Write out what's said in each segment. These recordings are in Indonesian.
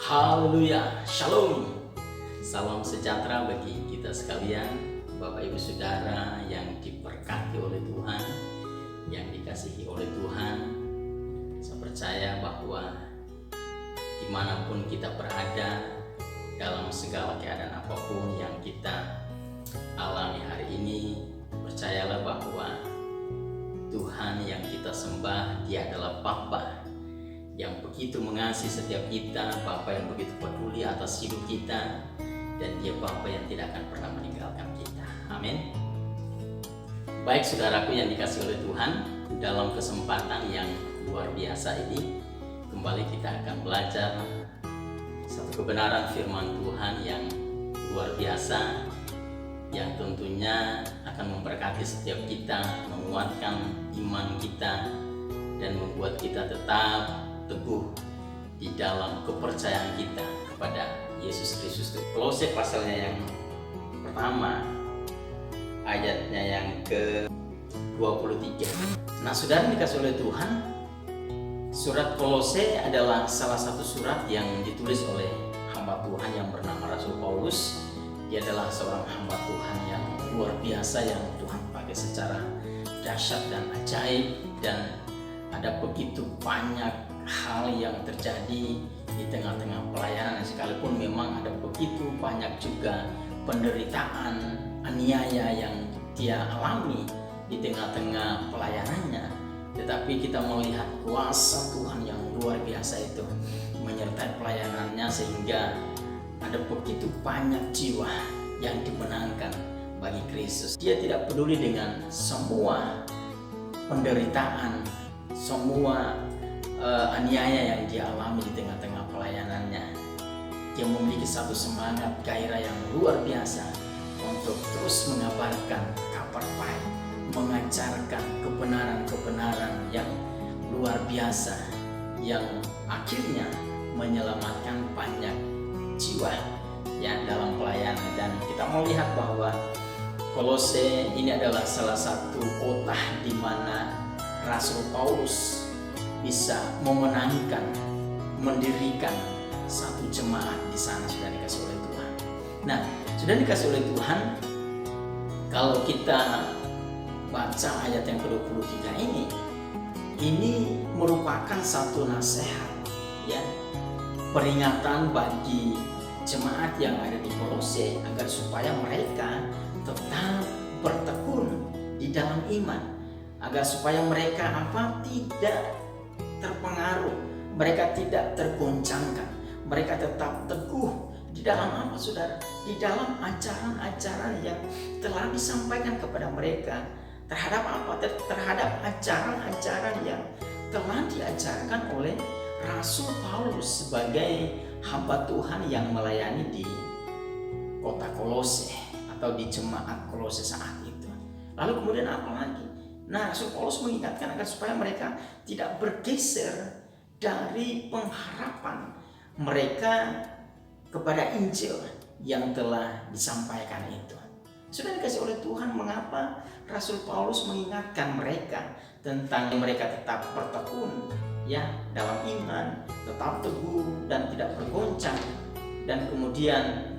Haleluya, Shalom. Salam sejahtera bagi kita sekalian, Bapak Ibu Saudara yang diberkati oleh Tuhan, yang dikasihi oleh Tuhan. Saya percaya bahwa dimanapun kita berada, dalam segala keadaan apapun yang kita alami hari ini, percayalah bahwa Tuhan yang kita sembah, Dia adalah Bapa yang begitu mengasihi setiap kita, Bapa yang begitu peduli atas hidup kita, dan Dia Bapa yang tidak akan pernah meninggalkan kita. Amin. Baik saudaraku yang dikasihi oleh Tuhan, dalam kesempatan yang luar biasa ini, kembali kita akan belajar satu kebenaran firman Tuhan yang luar biasa, yang tentunya akan memberkati setiap kita, menguatkan iman kita, dan membuat kita tetap teguh di dalam kepercayaan kita kepada Yesus Kristus. Kolose pasalnya yang pertama, ayatnya yang ke-23. Nah, saudara dikasih oleh Tuhan, surat Kolose adalah salah satu surat yang ditulis oleh hamba Tuhan yang bernama Rasul Paulus. Dia adalah seorang hamba Tuhan yang luar biasa, yang Tuhan pakai secara dahsyat dan ajaib, dan ada begitu banyak hal yang terjadi di tengah-tengah pelayanan, sekalipun memang ada begitu banyak juga penderitaan, aniaya yang dia alami di tengah-tengah pelayanannya. Tetapi kita melihat kuasa Tuhan yang luar biasa itu menyertai pelayanannya, sehingga ada begitu banyak jiwa yang dimenangkan bagi Kristus. Dia tidak peduli dengan semua penderitaan, semua aniaya yang dia alami di tengah-tengah pelayanannya. Dia memiliki satu semangat, gairah yang luar biasa untuk terus mengabarkan kabar baik, mengajarkan kebenaran-kebenaran yang luar biasa, yang akhirnya menyelamatkan banyak jiwa ya dalam pelayanan. Dan kita melihat bahwa Kolose ini adalah salah satu kota di mana Rasul Paulus bisa memenangkan, mendirikan satu jemaat di sana, sudah dikasih oleh Tuhan. Nah, sudah dikasih oleh Tuhan, kalau kita baca ayat yang ke-23 ini merupakan satu nasihat ya, peringatan bagi jemaat yang ada di Kolose agar supaya mereka tetap bertekun di dalam iman, agar supaya mereka tidak terpengaruh, mereka tidak tergoncangkan, mereka tetap teguh di dalam apa, saudara? Di dalam ajaran-ajaran yang telah disampaikan kepada mereka. Terhadap apa? Terhadap ajaran-ajaran yang telah diajarkan oleh Rasul Paulus sebagai hamba Tuhan yang melayani di kota Kolose atau di jemaat Kolose saat itu. Lalu kemudian apa lagi? Nah, Rasul Paulus mengingatkan agar supaya mereka tidak bergeser dari pengharapan mereka kepada Injil yang telah disampaikan itu. Sudah dikasih oleh Tuhan, mengapa Rasul Paulus mengingatkan mereka tentang mereka tetap bertekun ya dalam iman, tetap teguh dan tidak bergoncang, dan kemudian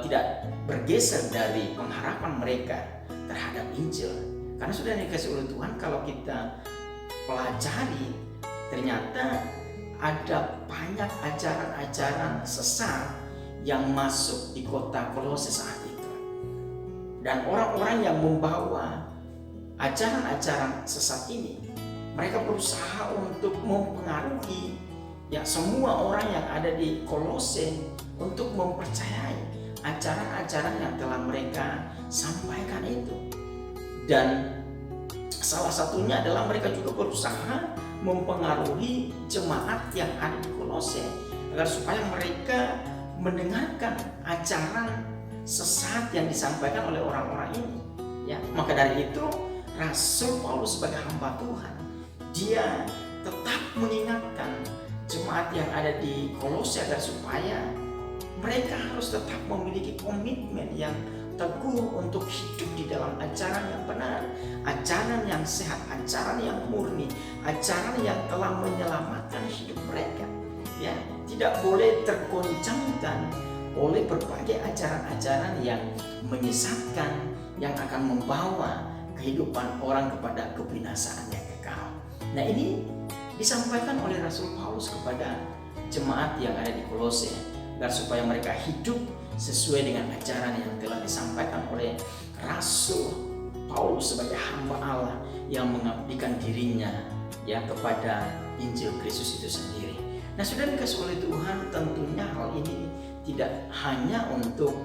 tidak bergeser dari pengharapan mereka terhadap Injil. Karena sudah dikasih oleh Tuhan, kalau kita pelajari, ternyata ada banyak ajaran-ajaran sesat yang masuk di kota Kolose saat itu. Dan orang-orang yang membawa ajaran-ajaran sesat ini, mereka berusaha untuk mempengaruhi ya semua orang yang ada di Kolose untuk mempercayai ajaran-ajaran yang telah mereka sampaikan itu. Dan salah satunya adalah mereka juga berusaha mempengaruhi jemaat yang ada di Kolose agar supaya mereka mendengarkan ajaran sesat yang disampaikan oleh orang-orang ini ya. Maka dari itu Rasul Paulus sebagai hamba Tuhan, dia tetap mengingatkan jemaat yang ada di Kolose agar supaya mereka harus tetap memiliki komitmen yang teguh untuk hidup di dalam ajaran yang benar, ajaran yang sehat, ajaran yang murni, ajaran yang telah menyelamatkan hidup mereka. Ya, tidak boleh tergoncangkan oleh berbagai ajaran-ajaran yang menyesatkan, yang akan membawa kehidupan orang kepada kebinasaan yang kekal. Nah, ini disampaikan oleh Rasul Paulus kepada jemaat yang ada di Kolose, agar supaya mereka hidup sesuai dengan ajaran yang telah disampaikan oleh Rasul Paulus sebagai hamba Allah yang mengabdikan dirinya ya kepada Injil Kristus itu sendiri. Nah, sudah dikasih oleh Tuhan, tentunya hal ini tidak hanya untuk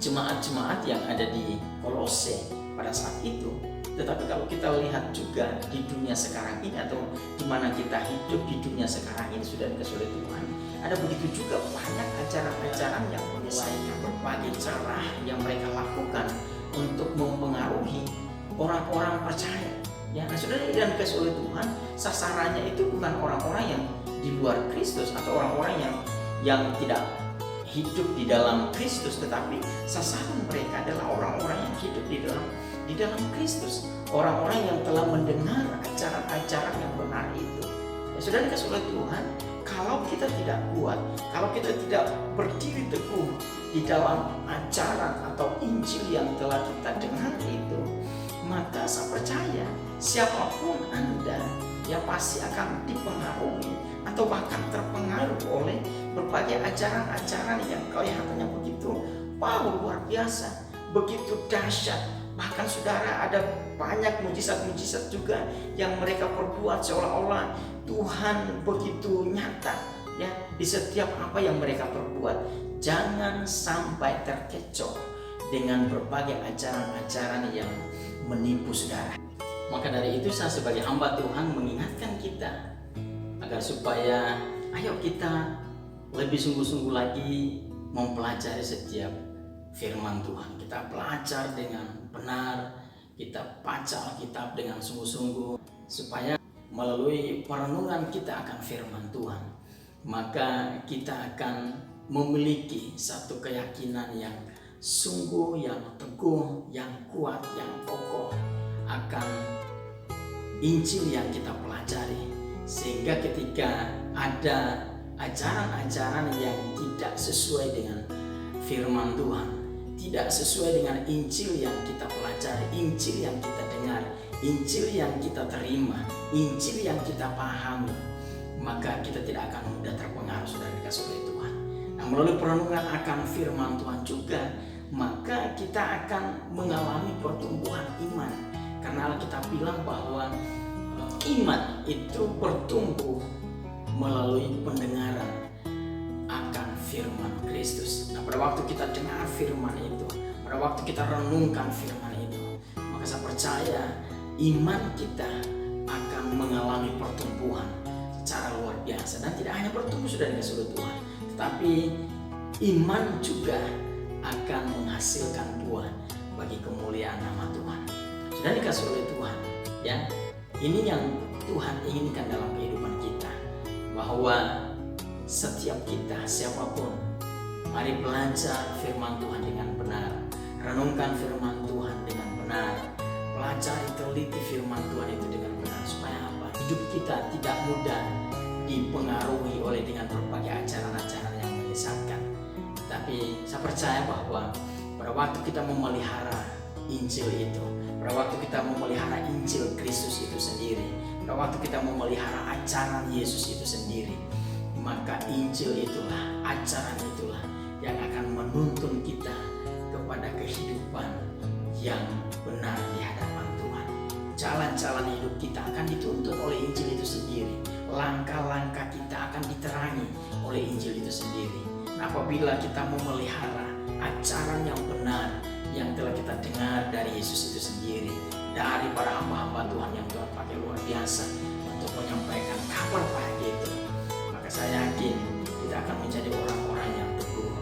jemaat-jemaat yang ada di Kolose pada saat itu, tetapi kalau kita lihat juga di dunia sekarang ini, atau di mana kita hidup di dunia sekarang ini, sudah dikasih oleh Tuhan, ada begitu juga banyak ajaran-ajaran yang menyelesaikan berbagai cara yang mereka lakukan untuk mempengaruhi orang-orang percaya. Ya, nah saudara, yang dikasih oleh Tuhan, sasarannya itu bukan orang-orang yang di luar Kristus atau orang-orang yang tidak hidup di dalam Kristus, tetapi sasaran mereka adalah orang-orang yang hidup di dalam Kristus, orang-orang yang telah mendengar ajaran-ajaran yang benar itu. Ya, saudara dikasih oleh Tuhan, kalau kita tidak kuat, kalau kita tidak berdiri teguh di dalam ajaran atau Injil yang telah kita dengar itu, maka saya percaya siapapun Anda ya pasti akan dipengaruhi atau bahkan terpengaruh oleh berbagai ajaran-ajaran yang kelihatannya begitu luar biasa, begitu dahsyat. Bahkan saudara, ada banyak mujizat-mujizat juga yang mereka perbuat seolah-olah Tuhan begitu nyata ya di setiap apa yang mereka perbuat. Jangan sampai terkecoh dengan berbagai ajaran-ajaran yang menipu saudara. Maka dari itu saya sebagai hamba Tuhan mengingatkan kita agar supaya ayo kita lebih sungguh-sungguh lagi mempelajari setiap firman Tuhan. Kita belajar dengan benar, kita baca Alkitab dengan sungguh-sungguh, supaya melalui perenungan kita akan firman Tuhan, maka kita akan memiliki satu keyakinan yang sungguh, yang teguh, yang kuat, yang kokoh akan Injil yang kita pelajari. Sehingga ketika ada ajaran-ajaran yang tidak sesuai dengan firman Tuhan, tidak sesuai dengan Injil yang kita pelajari, Injil yang kita dengar, Injil yang kita terima, Injil yang kita pahami, maka kita tidak akan mudah terpengaruh, saudara dikasih oleh Tuhan. Nah, melalui perenungan akan firman Tuhan juga, maka kita akan mengalami pertumbuhan iman. Karena Alkitab bilang bahwa iman itu bertumbuh melalui pendengaran akan firman Kristus. Nah, pada waktu kita dengar firman itu, pada waktu kita renungkan firman itu, maka saya percaya iman kita akan mengalami pertumbuhan secara luar biasa. Dan tidak hanya bertumbuh sudah dikasih oleh Tuhan, tetapi iman juga akan menghasilkan buah bagi kemuliaan nama Tuhan. Sudah dikasih oleh Tuhan, ya. Ini yang Tuhan inginkan dalam kehidupan kita, bahwa setiap kita, siapapun, mari belajar firman Tuhan dengan benar, renungkan firman Tuhan dengan benar, pelajari teliti firman Tuhan itu dengan benar, supaya apa? Hidup kita tidak mudah dipengaruhi oleh dengan berbagai ajaran-ajaran yang menyesatkan. Tapi saya percaya bahwa pada waktu kita memelihara Injil itu, pada waktu kita memelihara Injil Kristus itu sendiri, pada waktu kita memelihara ajaran Yesus itu sendiri, maka Injil itulah, ajaran itulah yang akan menuntun kita kepada kehidupan yang benar di hadapan Tuhan. Jalan-jalan hidup kita akan dituntun oleh Injil itu sendiri. Langkah-langkah kita akan diterangi oleh Injil itu sendiri. Nah, apabila kita memelihara ajaran yang benar yang telah kita dengar dari Yesus itu sendiri, dari para hamba-hamba Tuhan yang Tuhan pakai luar biasa untuk menyampaikan kabar bahagia itu, maka saya yakin kita akan menjadi orang-orang yang teguh,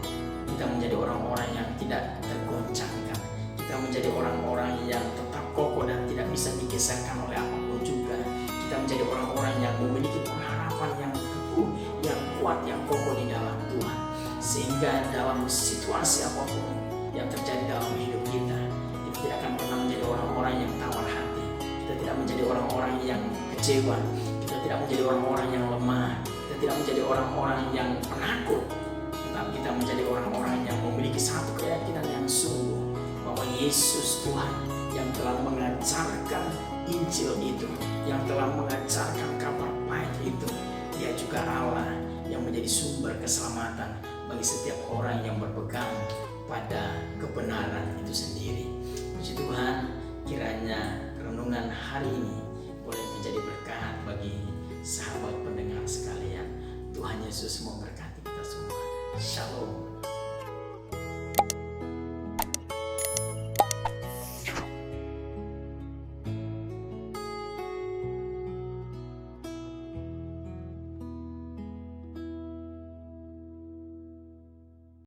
kita menjadi orang-orang yang tidak tergoncangkan, kita menjadi orang-orang yang tetap kokoh dan tidak bisa digeserkan oleh apapun juga. Kita menjadi orang-orang yang memiliki pengharapan yang teguh, yang kuat, yang kokoh di dalam Tuhan, sehingga dalam situasi apapun yang terjadi dalam hidup kita, kita tidak akan pernah menjadi orang-orang yang tawar hati, kita tidak menjadi orang-orang yang kecewa, kita tidak menjadi orang-orang yang lemah, kita tidak menjadi orang-orang yang penakut, tetapi kita menjadi orang-orang yang memiliki satu keyakinan yang sungguh bahwa Yesus Tuhan yang telah mengajarkan Injil itu, yang telah mengajarkan kabar baik itu, Dia juga Allah yang menjadi sumber keselamatan bagi setiap orang yang berpegang pada kebenaran itu sendiri. Puji Tuhan, kiranya renungan hari ini boleh menjadi berkat bagi sahabat pendengar sekalian. Tuhan Yesus memberkati kita semua. Shalom.